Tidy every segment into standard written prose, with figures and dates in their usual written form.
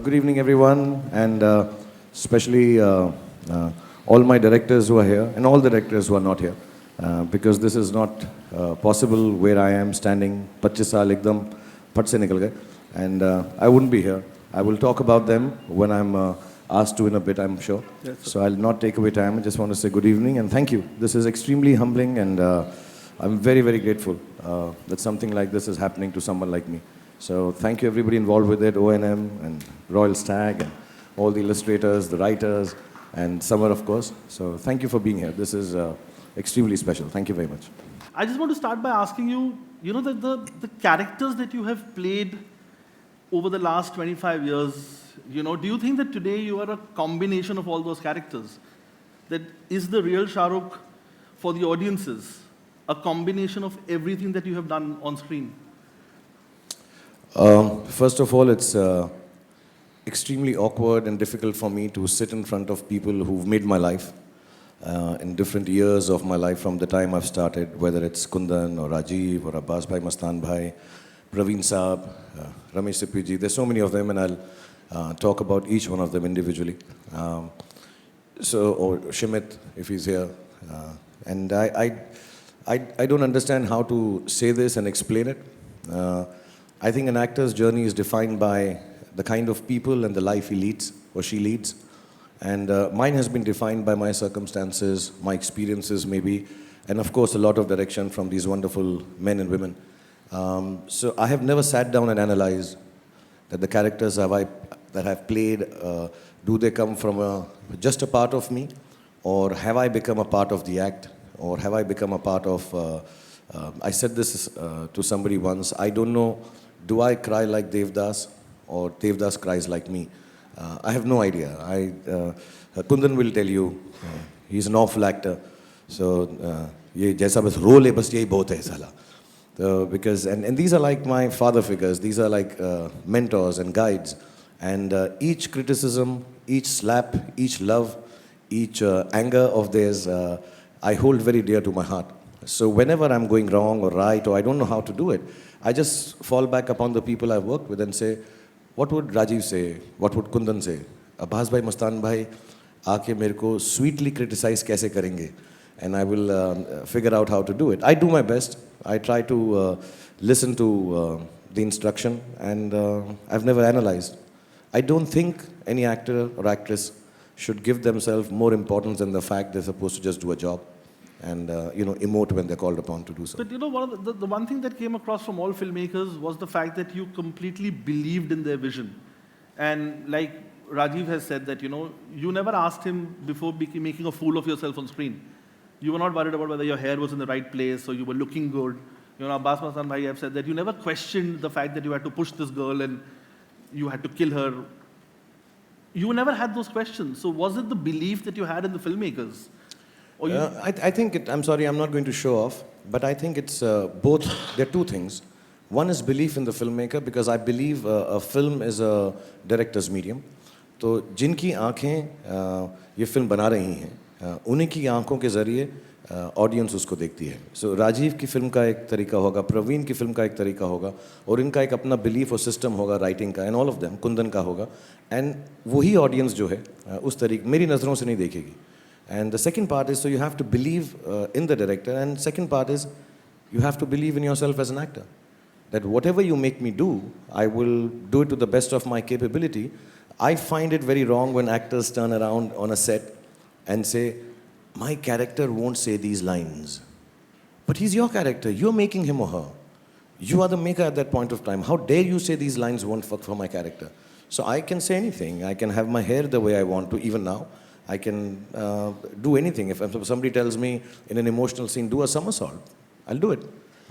Good evening, everyone, and especially all my directors who are here, and all the directors who are not here, because this is not possible where I am standing, 25 saal ekdam phat se nikal gaye, and I wouldn't be here. I will talk about them when I'm asked to in a bit, I'm sure. Yes, so I'll not take away time. I just want to say good evening and thank you. This is extremely humbling, and I'm very, very grateful that something like this is happening to someone like me. So thank you everybody involved with it, O&M and Royal Stag and all the illustrators, the writers, and Samar, of course. So thank you for being here. This is extremely special. Thank you very much. I just want to start by asking you, the characters that you have played over the last 25 years, do you think that today you are a combination of all those characters? That is the real Shah Rukh for the audiences a combination of everything that you have done on screen? First of all, it's extremely awkward and difficult for me to sit in front of people who've made my life in different years of my life from the time I've started, whether it's Kundan or Rajiv or Abbas Bhai, Mastan Bhai, Praveen Saab, Ramesh Sippiji. There's so many of them, and I'll talk about each one of them individually. Or Shimit, if he's here. And I don't understand how to say this and explain it. I think an actor's journey is defined by the kind of people and the life he leads or she leads. And mine has been defined by my circumstances, my experiences maybe, and of course a lot of direction from these wonderful men and women. So I have never sat down and analyzed that the characters that I've played, do they come from just a part of me, or have I become a part of the act, or have I become a part of, I said this to somebody once, I don't know, do I cry like Devdas or Devdas cries like me? I have no idea. Kundan will tell you, he's an awful actor. So, ye jaisa bas role hai, bas yehi bahut hai sala. Because, and these are like my father figures, these are like mentors and guides. And each criticism, each slap, each love, each anger of theirs, I hold very dear to my heart. So whenever I'm going wrong or right, or I don't know how to do it, I just fall back upon the people I've worked with and say, what would Rajiv say? What would Kundan say? Abbas Bhai, Mastan Bhai, aake mere ko sweetly criticize kaise karenge? And I will figure out how to do it. I do my best. I try to listen to the instruction, and I've never analyzed. I don't think any actor or actress should give themselves more importance than the fact they're supposed to just do a job and emote when they're called upon to do so. But the one thing that came across from all filmmakers was the fact that you completely believed in their vision. And like Rajiv has said that, you never asked him before making a fool of yourself on screen. You were not worried about whether your hair was in the right place or you were looking good. Abbas Mastan Bhai have said that you never questioned the fact that you had to push this girl and you had to kill her. You never had those questions. So was it the belief that you had in the filmmakers? I think I'm sorry, I'm not going to show off, but I think it's both. There are two things. One is belief in the filmmaker, because I believe a film is a director's medium. तो जिनकी आँखें ये film बना रही हैं, उन्हीं की आँखों के ज़रिए ऑडियंस उसको देखती है. So राजीव की फिल्म का एक तरीका होगा, प्रवीण की फिल्म का एक तरीका होगा, और इनका एक अपना बिलीफ और सिस्टम होगा राइटिंग का, and all of them, Kundan का होगा, and वही ऑडियंस जो है उस तरीके मेरी नज़रों से नहीं देखेगी. And the second part is, so you have to believe in the director, and second part is, you have to believe in yourself as an actor. That whatever you make me do, I will do it to the best of my capability. I find it very wrong when actors turn around on a set and say, my character won't say these lines. But he's your character, you're making him or her. You are the maker at that point of time. How dare you say these lines won't work for my character? So I can say anything. I can have my hair the way I want to, even now. I can do anything. If somebody tells me in an emotional scene, do a somersault, I'll do it.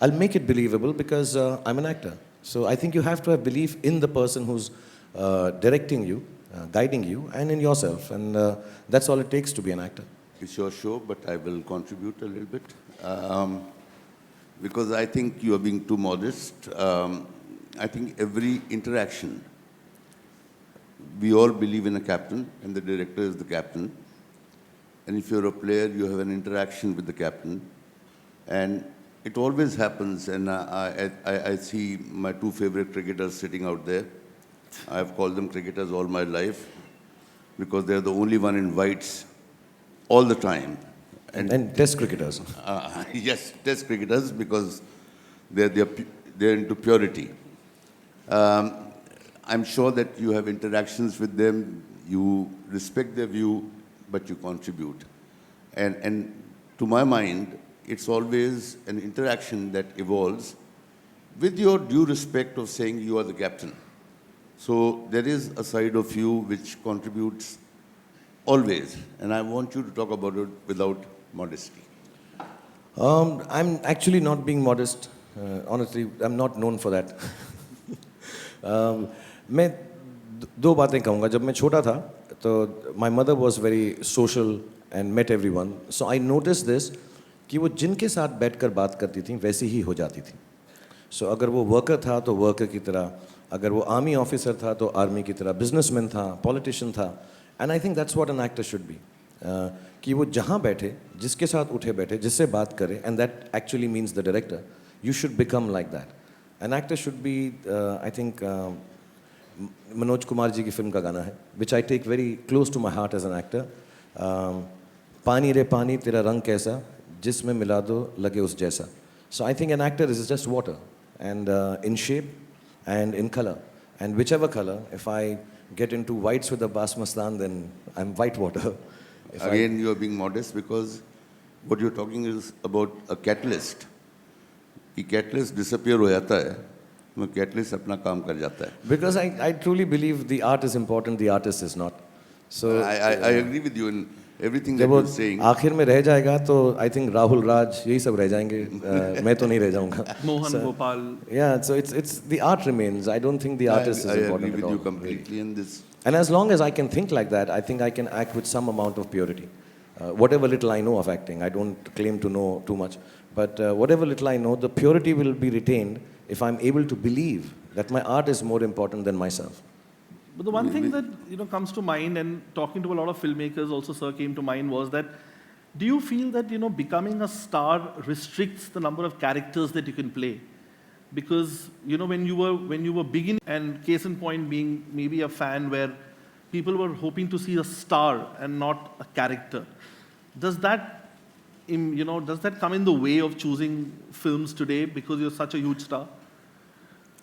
I'll make it believable because I'm an actor. So I think you have to have belief in the person who's directing you, guiding you, and in yourself. And that's all it takes to be an actor. It's your show, but I will contribute a little bit. Because I think you are being too modest. I think every interaction, we all believe in a captain, and the director is the captain. And if you're a player, you have an interaction with the captain. And it always happens, and I see my two favorite cricketers sitting out there. I've called them cricketers all my life because they're the only one in whites all the time. And test cricketers. Yes, test cricketers because they're into purity. I'm sure that you have interactions with them, you respect their view, but you contribute. And to my mind, it's always an interaction that evolves with your due respect of saying you are the captain. So there is a side of you which contributes always, and I want you to talk about it without modesty. I'm actually not being modest. Honestly, I'm not known for that. मैं दो बातें कहूँगा. जब मैं छोटा था, तो my mother was very social and met everyone. So I noticed this कि वो जिनके साथ बैठकर बात करती थी, वैसी ही हो जाती थी. So अगर वो worker था, तो worker की तरह. अगर वो army officer था, तो army की तरह. Businessman था, politician था. And I think that's what an actor should be. कि वो जहाँ बैठे, जिसके साथ उठे बैठे, जिससे बात करे, and that actually means the director. You should become like that. An actor should be, I think, Manoj Kumar ji की फिल्म का गाना है, which I take very close to my heart as an actor. पानी रे पानी तेरा रंग कैसा, जिसमें मिला दो लगे उस जैसा. So I think an actor is just water, and in shape and in color. And whichever color, if I get into whites with a bas mastan, then I'm white water. Again, you are being modest because what you're talking is about a catalyst. कि catalyst disappear हो जाता है, तो catalyst अपना काम कर जाता है. Because I truly believe the art is important, the artist is not. So I agree with you in everything that जब वो you're saying. आखिर में रह जाएगा तो I think राहुल राज यही सब रह जाएंगे. मैं तो नहीं रह जाऊंगा. Mohan Gopal. Yeah, so it's the art remains. I don't think the artist is I important agree with at all. you completely in this. And as long as I can think like that, I think I can act with some amount of purity. Whatever little I know of acting, I don't claim to know too much, but whatever little I know, the purity will be retained if I'm able to believe that my art is more important than myself. But the one thing that comes to mind, and talking to a lot of filmmakers also, sir, came to mind was that, do you feel that becoming a star restricts the number of characters that you can play? Because when you were beginning, and case in point being maybe a fan where people were hoping to see a star and not a character, does that come in the way of choosing films today because you're such a huge star?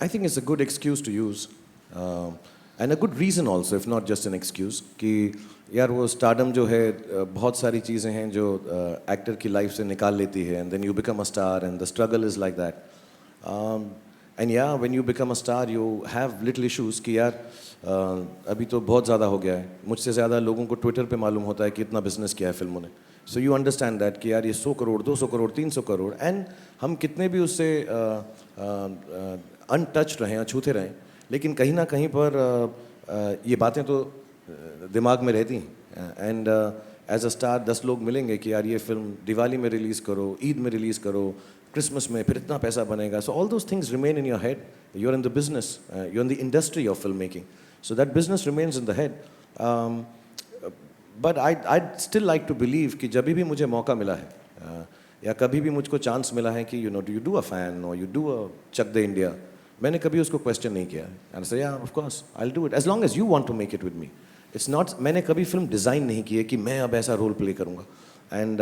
I think it's a good excuse to use, and a good reason also, if not just an excuse. कि यार वो stardom जो है बहुत सारी चीज़ें हैं जो actor की life से निकाल लेती है, and then you become a star, and the struggle is like that. And yeah, when you become a star, you have little issues कि यार अभी तो बहुत ज़्यादा हो गया है. मुझसे ज़्यादा लोगों को Twitter पे मालूम होता है कि इतना business किया है फिल्मों ने. So you understand that कि यार ये 100 करोड़, 200 करोड़, 300 करोड़, and हम कितने भी उससे untouched रहें, अछूते रहें, लेकिन कहीं ना कहीं पर ये बातें तो दिमाग में रहती हैं. And as a star 10 लोग मिलेंगे कि यार ये फिल्म दिवाली में रिलीज़ करो, ईद में रिलीज़ करो, क्रिसमस में फिर इतना पैसा बनेगा. So all those things remain in your head. You're in the business, you're in the industry of filmmaking. So that business remains in the head. But I'd still like to believe कि जब भी मुझे मौका मिला है या कभी भी मुझको चांस मिला है कि do you do a fan or you do a Chak De India, मैंने कभी उसको question नहीं किया. And I say yeah, of course, I'll do it as long as you want to make it with me. It's not, मैंने कभी film design नहीं की है कि मैं अब ऐसा रोल प्ले करूँगा. And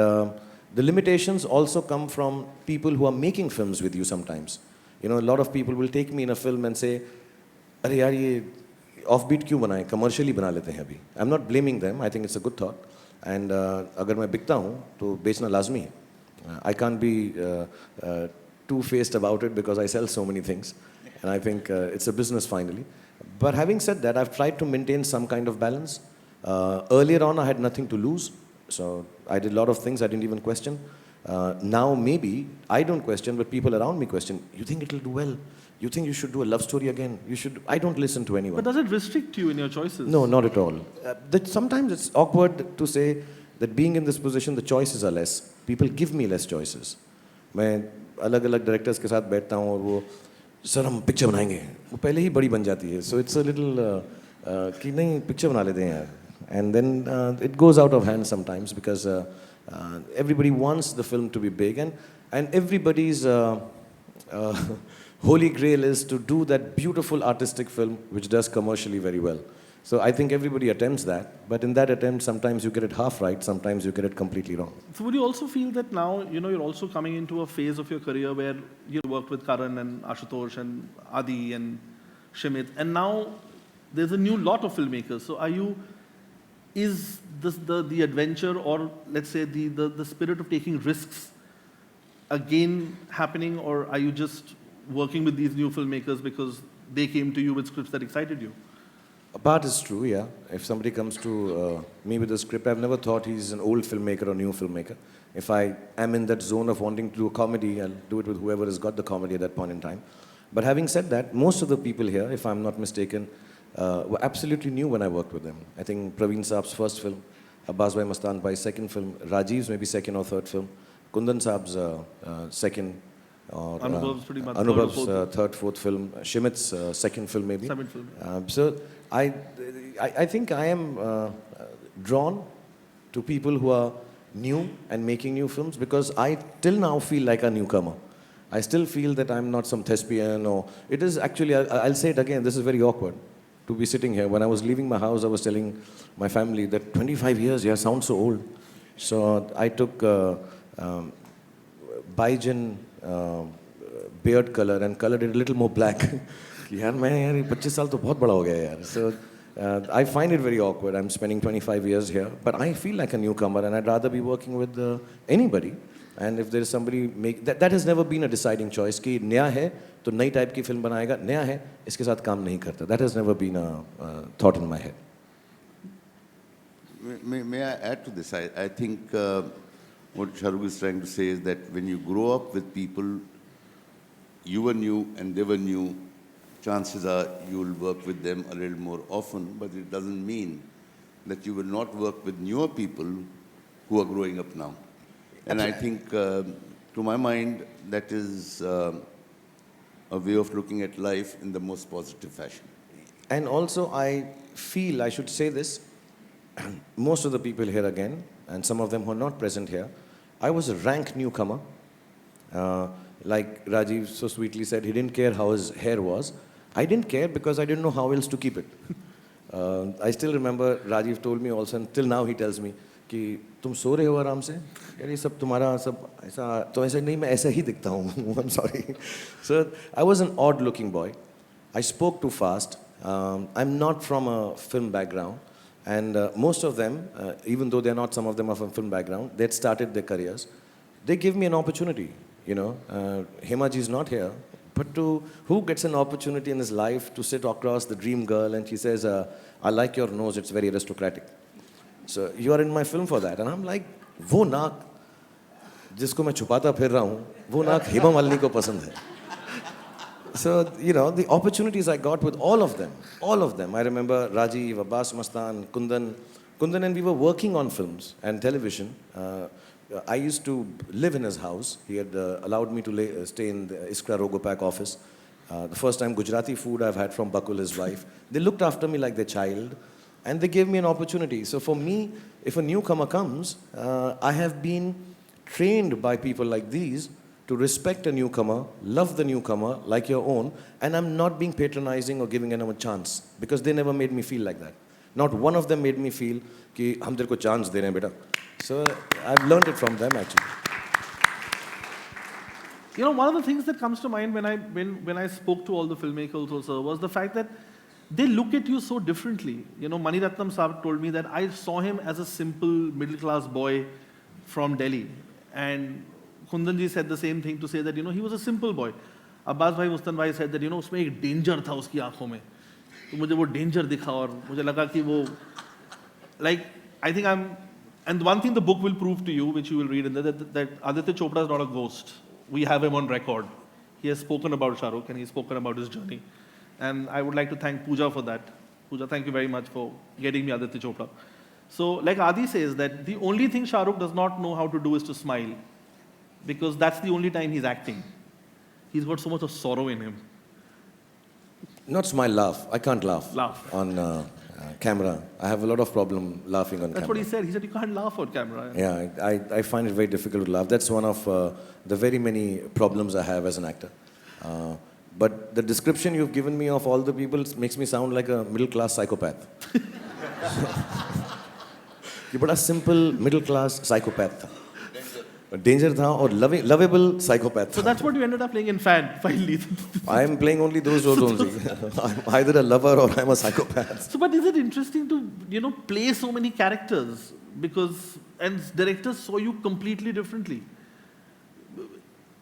the limitations also come from people who are making films with you sometimes. A lot of people will take me in a film and say, अरे यार ये offbeat क्यों बनाएं, commercially बना लेते हैं अभी. I'm not blaming them. I think it's a good thought. And अगर मैं बिकता हूँ तो बेचना लाजमी है. I can't be two-faced about it because I sell so many things. And I think it's a business finally. But having said that, I've tried to maintain some kind of balance. Earlier on, I had nothing to lose. So I did a lot of things I didn't even question. Now maybe I don't question, but people around me question. You think it'll do well? You think you should do a love story again? You should. I don't listen to anyone. But does it restrict you in your choices? No, not at all. Sometimes it's awkward to say that being in this position, the choices are less. People give me less choices. मैं अलग-अलग directors के साथ बैठता हूँ और वो sir हम picture बनाएंगे, वो पहले ही बड़ी बन जाती है. So it's a little कि नहीं पिक्चर बना लेते हैं यार. And then it goes out of hand sometimes because everybody wants the film to be big, and everybody's uh, holy grail is to do that beautiful artistic film which does commercially very well. So I think everybody attempts that, but in that attempt, sometimes you get it half right, sometimes you get it completely wrong. So would you also feel that now, you're also coming into a phase of your career where you worked with Karan and Ashutosh and Adi and Shimit, and now there's a new lot of filmmakers. So is this the adventure, or let's say the spirit of taking risks again happening, or are you just working with these new filmmakers because they came to you with scripts that excited you? A part is true, yeah. If somebody comes to me with a script, I've never thought he's an old filmmaker or new filmmaker. If I am in that zone of wanting to do a comedy, I'll do it with whoever has got the comedy at that point in time. But having said that, most of the people here, if I'm not mistaken, were absolutely new when I worked with them. I think Praveen Saab's first film, Abbas Bhai Mastan Bhai's second film, Rajiv's maybe second or third film, Kundan Saab's second, or Anubhav's pretty much Anubhav's third, fourth film, Shimit's second film maybe. Seventh film. So I think I am drawn to people who are new and making new films because I till now feel like a newcomer. I still feel that I'm not some thespian, or it is actually, I'll say it again, this is very awkward to be sitting here. When I was leaving my house, I was telling my family that 25 years, yeah, sounds so old. So I took Baijan beard color and colored it a little more black. यार मैं यार 25 साल तो बहुत बड़ा हो गया यार. So I find it very awkward. I'm spending 25 years here, but I feel like a newcomer, and I'd rather be working with anybody. And if there is somebody that has never been a deciding choice कि नया है तो नई type की film बनाएगा, नया है इसके साथ काम नहीं करता. That has never been a thought in my head. May I add to this? I think what Shahrukh is trying to say is that when you grow up with people, you were new and they were new, chances are you will work with them a little more often, but it doesn't mean that you will not work with newer people who are growing up now. And I think, to my mind, that is a way of looking at life in the most positive fashion. And also, I feel, I should say this, most of the people here again, and some of them who are not present here, I was a rank newcomer. Like Rajiv so sweetly said, he didn't care how his hair was. I didn't care because I didn't know how else to keep it. I still remember Rajiv told me also, and till now he tells me, कि तुम सो रहे हो आराम से यार ये सब तुम्हारा सब ऐसा तो ऐसा नहीं मैं ऐसा ही दिखता हूँ. I'm sorry. So I was an odd looking boy. I spoke too fast. I'm not from a film background, and most of them, even though they're not, some of them are from film background, they'd started their careers. They give me an opportunity. Hema ji is not here, but who gets an opportunity in his life to sit across the dream girl and she says, I like your nose, it's very aristocratic. So you are in my film for that. And I'm like, वो नाक जिसको मैं छुपाता फिर रहा हूँ, वो नाक हेमा मालिनी को पसंद है. So, the opportunities I got with all of them. I remember Rajiv, Abbas Mastan, Kundan, and we were working on films and television. I used to live in his house. He had allowed me to stay in the Iskra Rogopak office. The first time Gujarati food I've had from Bakul, his wife. They looked after me like their child. And they gave me an opportunity. So for me, if a newcomer comes, I have been trained by people like these to respect a newcomer, love the newcomer like your own, and I'm not being patronizing or giving anyone a chance because they never made me feel like that. Not one of them made me feel कि हम तेरे को chance दे रहे हैं बेटा. So I've learned it from them actually. One of the things that comes to mind when I spoke to all the filmmakers also was the fact that they look at you so differently. Mani Ratnam Saab told me that I saw him as a simple middle-class boy from Delhi. And Kundanji said the same thing to say that, he was a simple boy. Abbas Bhai Mustan Bhai said that, उसमें एक danger था उसकी आँखों में. तो मुझे वो danger दिखा और मुझे लगा कि वो, like, I think and one thing the book will prove to you, which you will read, that Aditya Chopra is not a ghost. We have him on record. He has spoken about Shah Rukh and he's spoken about his journey. And I would like to thank Pooja for that. Pooja, thank you very much for getting me Aditya Chopra. So, like Adi says, that the only thing Shah Rukh does not know how to do is to smile. Because that's the only time he's acting. He's got so much of sorrow in him. Not smile, laugh. I can't laugh. Laugh. On camera. I have a lot of problem laughing on camera. That's what he said. He said you can't laugh on camera. Yeah, I find it very difficult to laugh. That's one of the very many problems I have as an actor. But the description you've given me of all the people makes me sound like a middle-class psychopath. ये बड़ा simple middle-class psychopath था. Danger था और lovable psychopath. So that's what you ended up playing in Fan, finally. I am playing only those roles only. I'm either a lover or I'm a psychopath. So, but is it interesting to, play so many characters? Because, and directors saw you completely differently.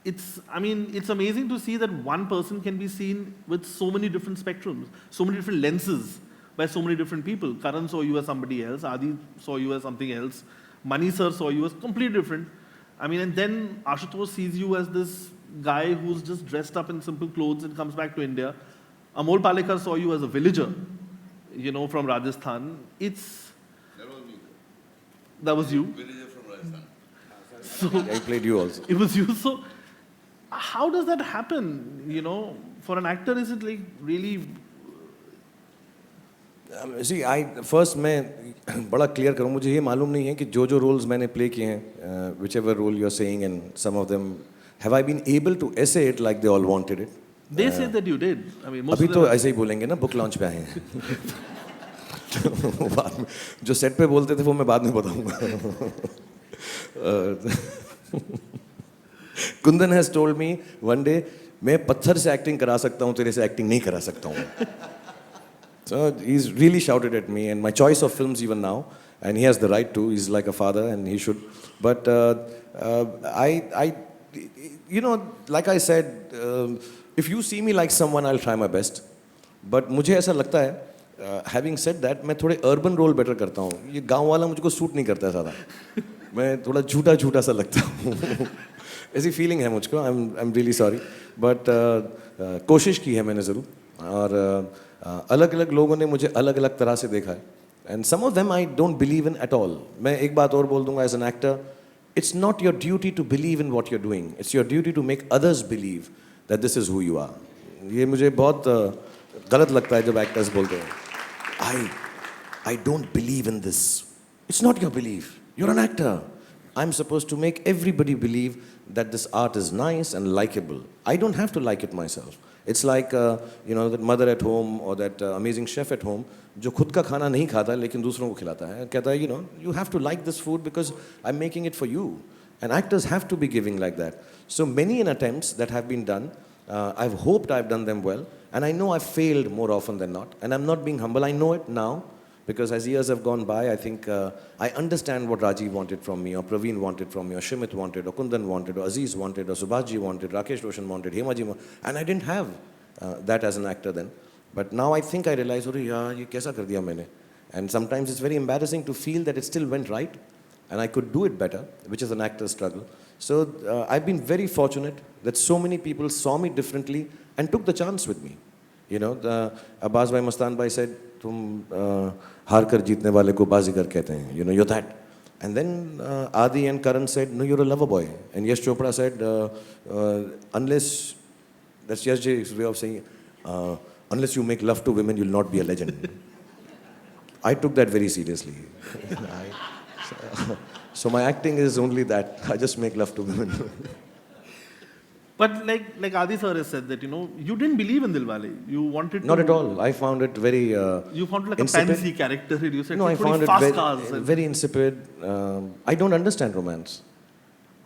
It's amazing to see that one person can be seen with so many different spectrums, so many different lenses by so many different people. Karan saw you as somebody else, Adi saw you as something else, Mani sir saw you as completely different. And then Ashutosh sees you as this guy who's just dressed up in simple clothes and comes back to India. Amol Palekar saw you as a villager, from Rajasthan. That was me. That was you? Villager from Rajasthan. So, I played you also. it was you. So, how does that happen? For an actor, is it like really... See, first मैं बड़ा clear करूँ, मुझे ये मालूम नहीं है कि जो roles मैंने play किए हैं, whichever role you're saying, and some of them, have I been able to essay it like they all wanted it? They said that you did. Most अभी of तो them... ऐसे ही बोलेंगे ना, book launch पे आए हैं. बाद में जो set पे बोलते थे वो मैं बाद में बताऊँगा. Kundan has told me one day, मैं पत्थर से acting करा सकता हूँ, तेरे से acting नहीं करा सकता हूँ. So he's really shouted at me, and my choice of films even now, and he has the right to. He's like a father, and he should. But like I said, if you see me like someone, I'll try my best. But मुझे ऐसा लगता है, having said that, मैं थोड़े urban role better करता हूँ. ये गांव वाला मुझको suit नहीं करता है ज़्यादा. मैं थोड़ा झूठा सा लगता हूँ. ऐसी feeling है मुझको. I'm really sorry. But कोशिश की है मैंने ज़रूर. और अलग-अलग लोगों ने मुझे अलग-अलग तरह से देखा है. And some of them I don't believe in at all. मैं एक बात और बोल दूंगा, as an actor, it's not your duty to believe in what you're doing. It's your duty to make others believe that this is who you are. ये मुझे बहुत गलत लगता है जब actors बोलते हैं, I don't believe in this. It's not your belief. You're an actor. I'm supposed to make everybody believe that this art is nice and likable. I don't have to like it myself. It's like, that mother at home or that amazing chef at home जो खुद का खाना नहीं खाता लेकिन दूसरों को खिलाता है. कहता है, you have to like this food because I'm making it for you. And actors have to be giving like that. So many attempts that have been done, I've hoped I've done them well. And I know I've failed more often than not. And I'm not being humble. I know it now. Because as years have gone by, I think I understand what Rajiv wanted from me, or Praveen wanted from me, or Shimit wanted, or Kundan wanted, or Aziz wanted, or Subhashji wanted, Rakesh Roshan wanted, Hemaji wanted. And I didn't have that as an actor then. But now I think I realize, oh, yeah, ye kaisa kar diya maine? And sometimes it's very embarrassing to feel that it still went right, and I could do it better, which is an actor's struggle. So I've been very fortunate that so many people saw me differently and took the chance with me. Abbas Bhai Mastan Bhai said, तुम हार कर जीतने वाले को बाजीगर कहते हैं, you're that. And then Adi and Karan said, no, you're a lover boy. And Yash Chopra said, unless, that's Yash J's way of saying, unless you make love to women, you'll not be a legend. I took that very seriously. So my acting is only that. I just make love to women. But like Adi sir has said that, you didn't believe in Dilwale. You wanted to... Not at all. I found it very You found it like insipid. a fancy character. You said, no, I found it very insipid. I don't understand romance.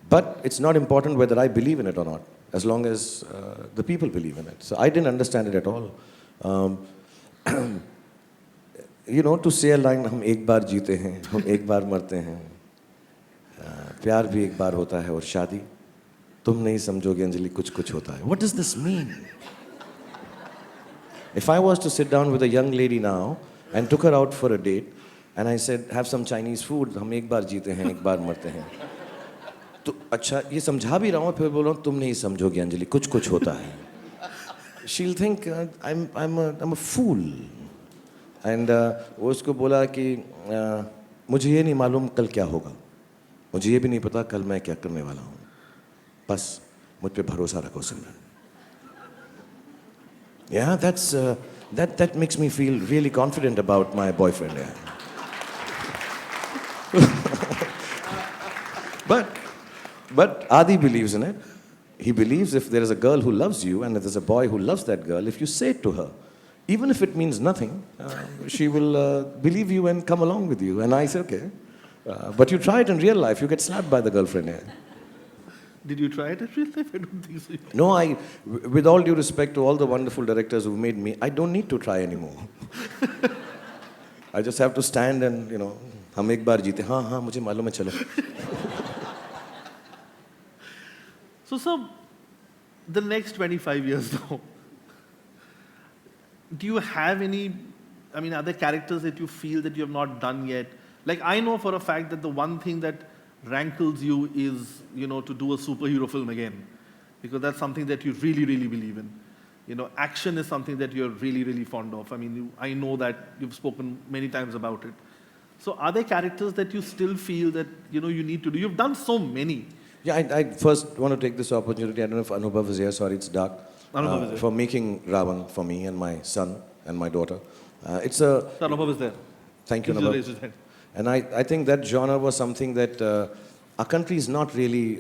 But it's not important whether I believe in it or not, as long as the people believe in it. So I didn't understand it at all. To say a line, हम एक बार जीते हैं, हम एक बार मरते हैं, प्यार भी एक बार होता है और शादी तुम नहीं समझोगे अंजलि कुछ कुछ होता है. What does this mean? If I was to sit down with a young lady now and took her out for a date and I said, have some Chinese food, हम एक बार जीते हैं, एक बार मरते हैं. तो अच्छा ये समझा भी रहा हूँ, फिर बोल रहा हूँ तुम नहीं समझोगे अंजलि कुछ कुछ होता है. She'll think I'm a fool. And वो उसको बोला कि मुझे ये नहीं मालूम कल क्या होगा, मुझे ये भी नहीं पता कल मैं क्या करने वाला हूँ, बस मुझ पे भरोसा रखो सिमरन. Yeah, that makes me feel really confident about my boyfriend. Yeah. But Adi believes in it. he believes if there is a girl who loves you and if there's a boy who loves that girl, if you say it to her, even if it means nothing, she will believe you and come along with you. And I said, okay. But you try it in real life, you get slapped by the girlfriend. Yeah. Did you try it in real life? I don't think so. No, with all due respect to all the wonderful directors who've made me, I don't need to try anymore. I just have to stand and, हम एक बार जीते, हाँ हाँ मुझे मालूम है चलो. So, sir, the next 25 years now, do you have any, are there characters that you feel that you have not done yet? Like, I know for a fact that the one thing that rankles you is, to do a superhero film again, because that's something that you really, really believe in. Action is something that you're really, really fond of. I know that you've spoken many times about it. So are there characters that you still feel that, you need to do? You've done so many. Yeah, I first want to take this opportunity, I don't know if Anubhav is here, sorry, it's dark, for making Ravan for me and my son and my daughter. Anubhav is there. Thank you, Anubhav. And I think that genre was something that our country is not really,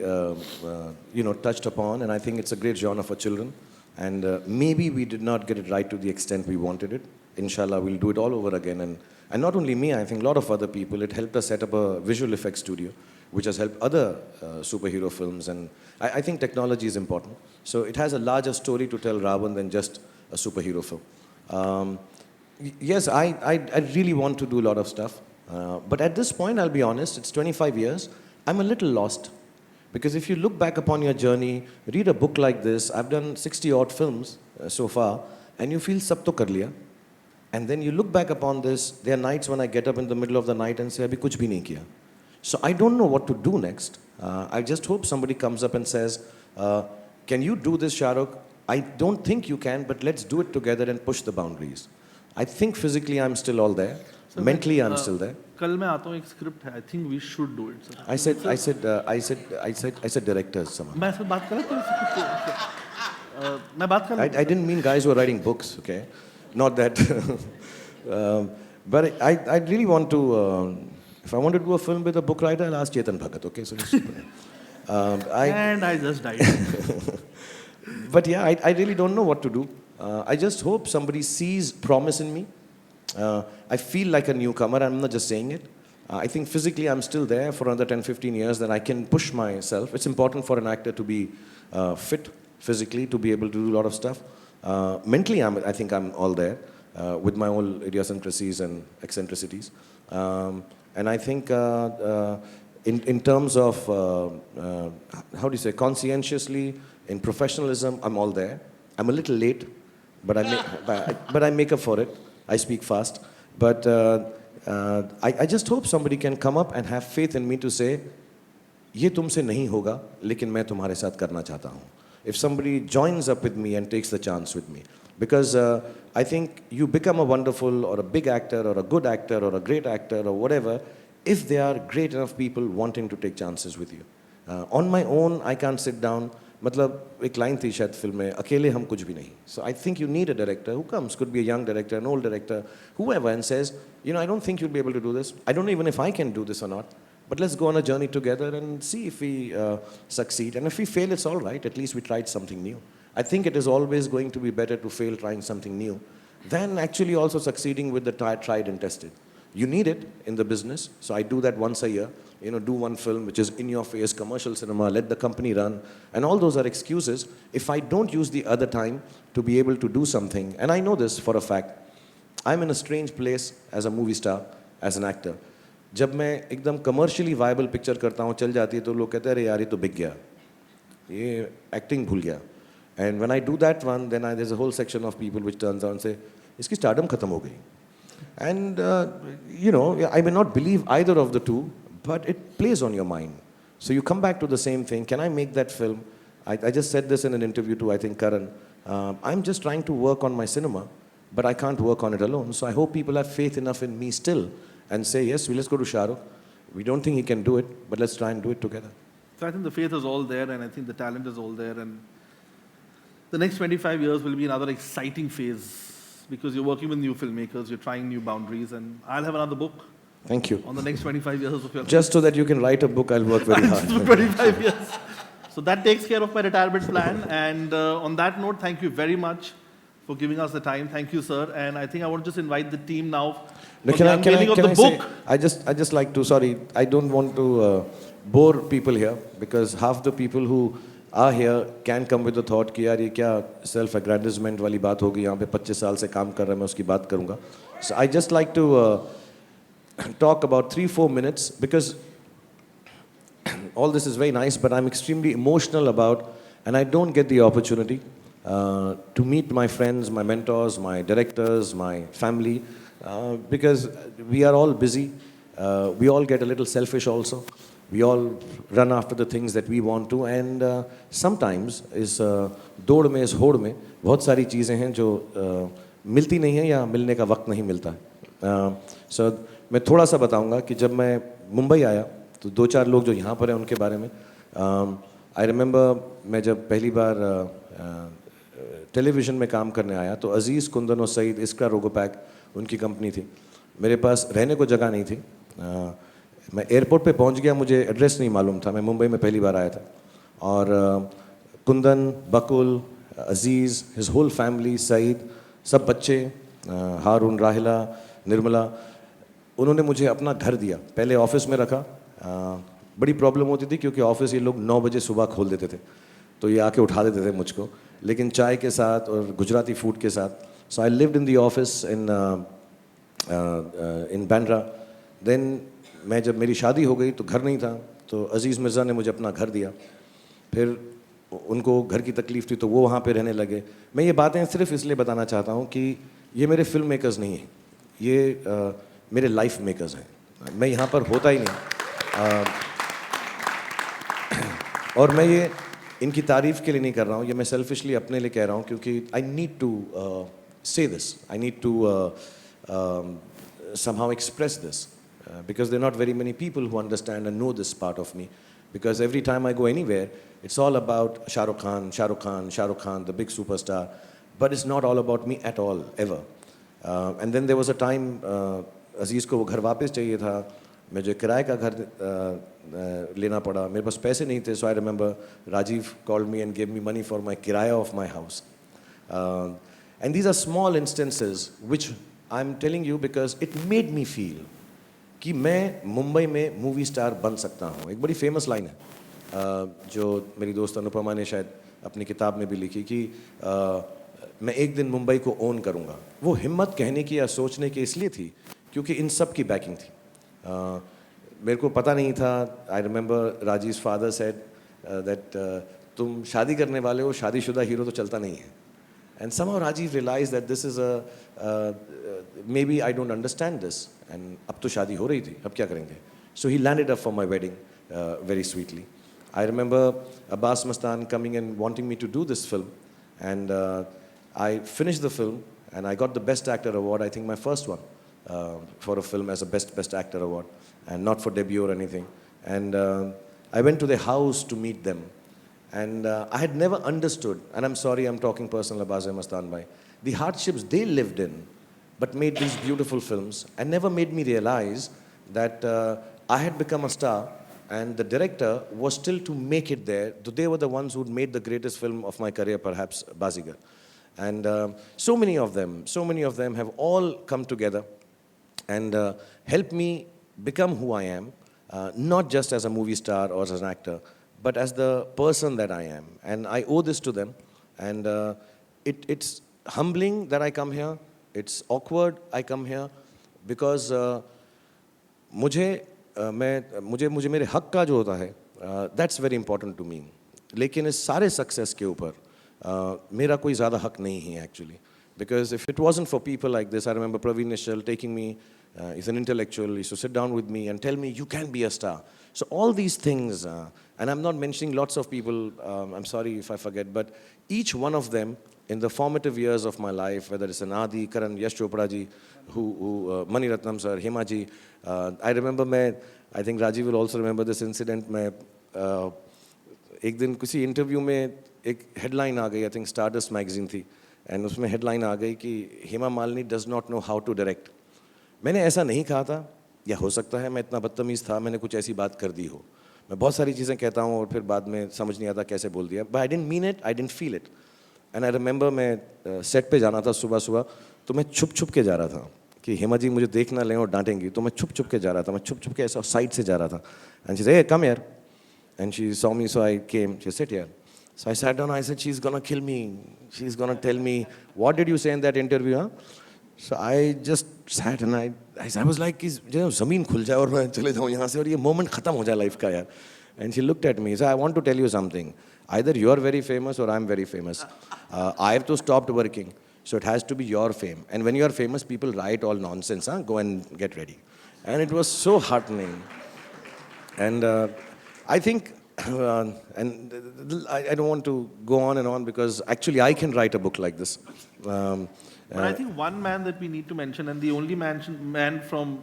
touched upon, and I think it's a great genre for children. And maybe we did not get it right to the extent we wanted it. Inshallah, we'll do it all over again. And not only me, I think a lot of other people. It helped us set up a visual effects studio, which has helped other superhero films. And I think technology is important. So it has a larger story to tell Ravan than just a superhero film. Yes, I really want to do a lot of stuff. But at this point, I'll be honest, it's 25 years. I'm a little lost. Because if you look back upon your journey, read a book like this, I've done 60 odd films so far, and you feel sab to kar liya. And then you look back upon this, there are nights when I get up in the middle of the night and say, abhi kuch bhi nahi kiya. So I don't know what to do next. I just hope somebody comes up and says, can you do this, Shah Rukh? I don't think you can, but let's do it together and push the boundaries. I think physically I'm still all there. So mentally I'm still there. कल मैं आता हूँ एक script है. I think we should do it. Sir. I said directors. Samar. मैं ऐसे बात कर रहा हूँ. मैं बात कर रहा हूँ. I didn't mean guys who are writing books, okay? Not that. But I really want to. If I want to do a film with a book writer, I'll ask Chetan Bhagat, okay? So and I just died. But yeah, I really don't know what to do. I just hope somebody sees promise in me. I feel like a newcomer, I'm not just saying it. I think physically I'm still there for another 10, 15 years, that I can push myself. It's important for an actor to be fit physically, to be able to do a lot of stuff. Mentally, I think I'm all there with my own idiosyncrasies and eccentricities. And I think in terms of, how do you say, conscientiously, in professionalism, I'm all there. I'm a little late, but I make up for it. I speak fast. But I just hope somebody can come up and have faith in me to say, ये तुमसे नहीं होगा, लेकिन मैं तुम्हारे साथ करना चाहता हूँ. If somebody joins up with me and takes the chance with me. Because I think you become a wonderful or a big actor or a good actor or a great actor or whatever, if there are great enough people wanting to take chances with you. On my own, I can't sit down. मतलब एक line थी शायद film में, अकेले हम कुछ भी नहीं. So I think you need a director who comes, could be a young director, an old director, whoever, and says, I don't think you'll be able to do this. I don't know even if I can do this or not. But let's go on a journey together and see if we succeed. And if we fail, it's all right. At least we tried something new. I think it is always going to be better to fail trying something new than actually also succeeding with the tried and tested. You need it in the business. So I do that once a year. Do one film which is in your face, commercial cinema, let the company run. And all those are excuses. If I don't use the other time to be able to do something, and I know this for a fact, I'm in a strange place as a movie star, as an actor. जब मैं एकदम commercially viable picture करता हूँ, चल जाती है तो लोग कहते हैं अरे यार ये तो बिक गया, ये acting भूल गया. And when I do that one, then there's a whole section of people which turns out and say, इसकी stardom खत्म हो गई. And I may not believe either of the two, but it plays on your mind. So you come back to the same thing. Can I make that film? I just said this in an interview to, I think, Karan. I'm just trying to work on my cinema, but I can't work on it alone. So I hope people have faith enough in me still and say, yes, let's go to Shah Rukh. We don't think he can do it, but let's try and do it together. So I think the faith is all there, and I think the talent is all there. And the next 25 years will be another exciting phase, because you're working with new filmmakers, you're trying new boundaries, and I'll have another book. Thank you. On the next 25 years of your Just so that you can write a book, I'll work very hard. For 25 years. So So that takes care of my retirement plan. And on that note, thank you very much for giving us the time. Thank you, sir. And I think I want to just invite the team now No, for the unveiling of the book. I just like to, sorry, I don't want to bore people here because half the people who are here can come with the thought कि यार ये क्या self aggrandizement वाली बात होगी, यहाँ पे 25 साल से काम कर रहा मैं उसकी बात करूँगा. So I just like to talk about 3-4 minutes because all this is very nice, but I'm extremely emotional about, and I don't get the opportunity to meet my friends, my mentors, my directors, my family, because we are all busy. We all get a little selfish also. We all run after the things that we want to, and sometimes इस दौड़ में, इस होड़ में बहुत सारी चीज़ें हैं जो मिलती नहीं हैं या मिलने का वक्त नहीं मिलता है. So मैं थोड़ा सा बताऊंगा कि जब मैं मुंबई आया तो 2-4 लोग जो यहाँ पर हैं उनके बारे में. आई रिमेंबर मैं जब पहली बार टेलीविज़न में काम करने आया तो अजीज़, कुंदन और सईद, इसका रोगोपैक उनकी कंपनी थी. मेरे पास रहने को जगह नहीं थी. मैं एयरपोर्ट पे पहुंच गया, मुझे एड्रेस नहीं मालूम था. मैं मुंबई में पहली बार आया था और कुंदन, बकुल, अजीज़, हिज होल फैमिली, सईद, सब बच्चे, हारून, राहिला, निर्मला, उन्होंने मुझे अपना घर दिया. पहले ऑफिस में रखा. बड़ी प्रॉब्लम होती थी क्योंकि ऑफिस ये लोग 9 बजे सुबह खोल देते थे तो ये आके उठा देते थे मुझको, लेकिन चाय के साथ और गुजराती फूड के साथ. So I lived in the office in Bandra. Then मैं जब मेरी शादी हो गई तो घर नहीं था तो अजीज़ मिर्ज़ा ने मुझे अपना घर दिया. फिर उनको घर की तकलीफ़ थी तो वो वहाँ पे रहने लगे. मैं ये बातें सिर्फ इसलिए बताना चाहता हूँ कि ये मेरे फिल्म मेकर्स नहीं हैं, ये मेरे लाइफ मेकर्स हैं. मैं यहाँ पर होता ही नहीं और मैं ये इनकी तारीफ़ के लिए नहीं कर रहा हूँ, ये मैं सेल्फिशली अपने लिए कह रहा हूँ क्योंकि I need to say this, I need to somehow express this because there are not very many people who understand and know this part of me, because every time I go anywhere it's all about Shah Rukh Khan, Shah Rukh Khan, Shah Rukh Khan, the big superstar, but it's not all about me at all, ever. And then there was a time अजीज़ को वो घर वापस चाहिए था. मुझे किराए का घर लेना पड़ा, मेरे पास पैसे नहीं थे. So I remember Rajiv called me and gave me money for my kiraya of my house. And these are small instances which I'm telling you because it made me feel कि मैं मुंबई में मूवी स्टार बन सकता हूँ. एक बड़ी famous line है जो मेरी दोस्त अनुपमा ने शायद अपनी किताब में भी लिखी कि मैं एक दिन मुंबई को ओन करूँगा. वो हिम्मत कहने की या सोचने की इसलिए थी क्योंकि इन सब की बैकिंग थी. मेरे को पता नहीं था. I remember Rajiv father said that तुम शादी करने वाले हो, शादीशुदा हीरो तो चलता नहीं है. And somehow Rajiv realized that this is maybe I don't understand this. And अब तो शादी हो रही थी, अब क्या करेंगे? So he landed up for my wedding very sweetly. I remember Abbas Mastan coming and wanting me to do this film, and I finished the film and I got the Best Actor award. I think my first one for a film as a Best Actor award, and not for debut or anything. And I went to their house to meet them. And I had never understood, and I'm sorry I'm talking personal about Mastan Bhai, the hardships they lived in, but made these beautiful films, and never made me realize that I had become a star, and the director was still to make it there. They were the ones who'd made the greatest film of my career, perhaps, Bazigar. And so many of them have all come together and helped me become who I am, not just as a movie star or as an actor, but as the person that I am. And I owe this to them. And it's humbling that I come here. It's awkward I come here because मुझे मेरे हक का जो होता है that's very important to me. लेकिन इस सारे success के ऊपर मेरा कोई ज़्यादा हक नहीं है actually. Because if it wasn't for people like this, I remember Praveen Nishal taking me, he's an intellectual, he used to sit down with me and tell me, you can be a star. So all these things, and I'm not mentioning lots of people, I'm sorry if I forget, but each one of them in the formative years of my life, whether it's an Adi, Karan, Yash Chopra ji, Mani Ratnam sir, Hema ji, I remember I think Rajiv will also remember this incident, एक दिन किसी interview में एक headline आ गई, I think Stardust magazine थी, and उसमें headline आ गई कि Hema Malini does not know how to direct. मैंने ऐसा नहीं कहा था, या हो सकता है मैं इतना बदतमीज़ था, मैंने कुछ ऐसी बात कर दी हो. मैं बहुत सारी चीज़ें कहता हूँ और फिर बाद में समझ नहीं आता कैसे बोल दिया. But I didn't mean it, I didn't feel it. And I remember मैं सेट पे जाना था सुबह सुबह, तो मैं छुप छुप के जा रहा था कि हेमा जी मुझे देख ना लें और डांटेंगी, तो मैं छुप छुप के जा रहा था, मैं छुप छुप के ऐसा साइड से जा रहा था. And she said, hey, come here. And she saw me, so I came. She said, sit here. So I sat down. I said, she's gonna kill me. She's gonna tell me, what did you say in that interview, huh? So I just sat and I was like, जो ज़मीन खुल जाए और मैं चले जाऊँ यहाँ से और ये moment ख़त्म हो जाए life का यार. And she looked at me. So I want to tell you something. Either you're very famous or I'm very famous. I have to stopped working. So it has to be your fame. And when you are famous, people write all nonsense. Huh? Go and get ready. And it was so heartening. And I think, I don't want to go on and on because actually I can write a book like this. But I think one man that we need to mention, and the only man from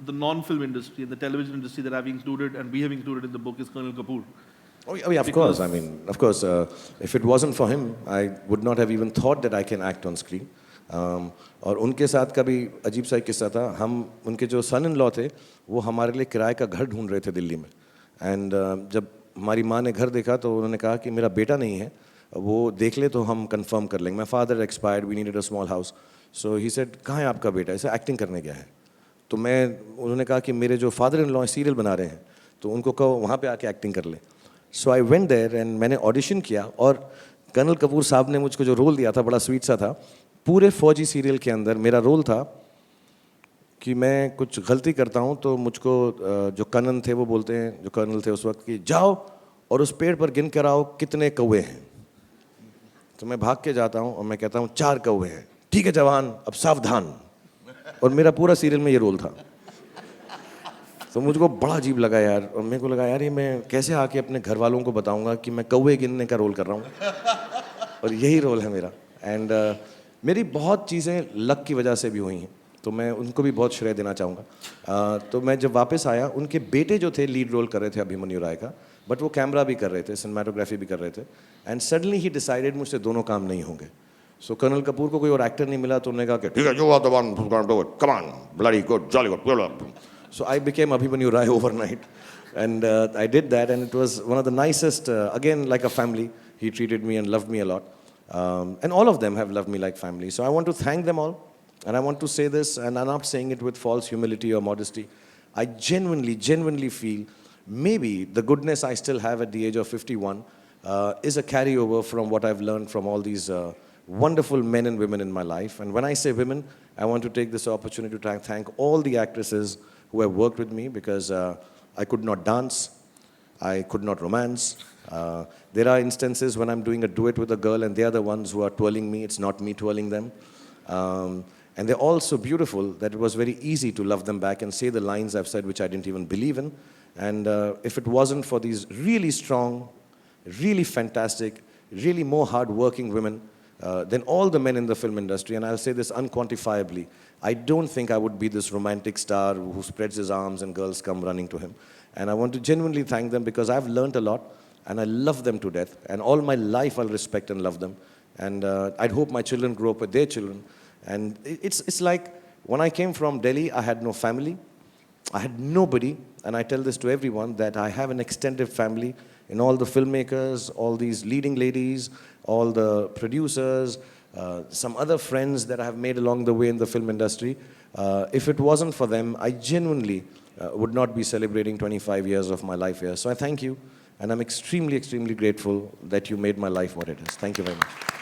the non-film industry and the television industry that I've included and we have included in the book is Colonel Kapoor. Oh yeah, of course. I mean, of course, if it wasn't for him, I would not have even thought that I can act on screen. और उनके साथ का भी अजीब सा एक किस्सा था. हम उनके जो सन इन लॉ थे वो हमारे लिए किराए का घर ढूंढ रहे थे दिल्ली में. एंड जब हमारी माँ ने घर देखा तो उन्होंने कहा कि मेरा बेटा नहीं है, वो देख ले तो हम कंफर्म कर लेंगे. My father expired, we needed a small house. So he said, कहाँ है आपका बेटा? ऐसे एक्टिंग करने गया है. तो उन्होंने कहा कि मेरे जो फादर इन लॉ सीरियल बना रहे हैं तो उनको कहो वहाँ पे आके एक्टिंग कर ले. सो आई वेंट देयर एंड मैंने ऑडिशन किया और कर्नल कपूर साहब ने मुझको जो रोल दिया था बड़ा स्वीट सा था. पूरे फौजी सीरियल के अंदर मेरा रोल था कि मैं कुछ गलती करता हूँ तो मुझको जो कर्नल थे वो बोलते हैं, जो कर्नल थे उस वक्त, कि जाओ और उस पेड़ पर गिन कर आओ कितने कौवे हैं. तो मैं भाग के जाता हूँ और मैं कहता हूँ 4 कौवे हैं. ठीक है जवान, अब सावधान. और मेरा पूरा सीरियल में ये रोल था. तो मुझको बड़ा अजीब लगा यार, और मेरे को लगा यार ये मैं कैसे आके अपने घर वालों को बताऊंगा कि मैं कौवे गिनने का रोल कर रहा हूँ और यही रोल है मेरा. एंड मेरी बहुत चीज़ें लक की वजह से भी हुई हैं, तो मैं उनको भी बहुत श्रेय देना चाहूँगा. तो मैं जब वापस आया, उनके बेटे जो थे लीड रोल कर रहे थे अभिमन्यु राय का, बट वो कैमरा भी कर रहे थे, सिनेमाटोग्राफी भी कर रहे थे. एंड सडनली ही डिसाइडेड मुझसे दोनों काम नहीं होंगे. सो कर्नल कपूर को कोई और एक्टर नहीं मिला, तो उन्होंने कहा कि ठीक है, you are the one, come on, bloody good, jolly good. So I became Abhimanyu Rai overnight, and I did that, and it was one of the nicest. Again, like a family, he treated me and loved me a lot, and all of them have loved me like family. So I want to thank them all, and I want to say this, and I'm not saying it with false humility or modesty. I genuinely feel maybe the goodness I still have at the age of 51 is a carryover from what I've learned from all these wonderful men and women in my life. And when I say women, I want to take this opportunity to thank all the actresses who have worked with me, because I could not dance, I could not romance. There are instances when I'm doing a duet with a girl and they are the ones who are twirling me, it's not me twirling them. And they're all so beautiful that it was very easy to love them back and say the lines I've said which I didn't even believe in. And if it wasn't for these really strong, really fantastic, really more hard-working women than all the men in the film industry, and I'll say this unquantifiably, I don't think I would be this romantic star who spreads his arms and girls come running to him. And I want to genuinely thank them because I've learned a lot and I love them to death. And all my life I'll respect and love them. And I'd hope my children grow up with their children. And it's like when I came from Delhi, I had no family. I had nobody. And I tell this to everyone that I have an extended family in all the filmmakers, all these leading ladies, all the producers, some other friends that I have made along the way in the film industry. If it wasn't for them, I genuinely would not be celebrating 25 years of my life here. So I thank you, and I'm extremely grateful that you made my life what it is. Thank you very much.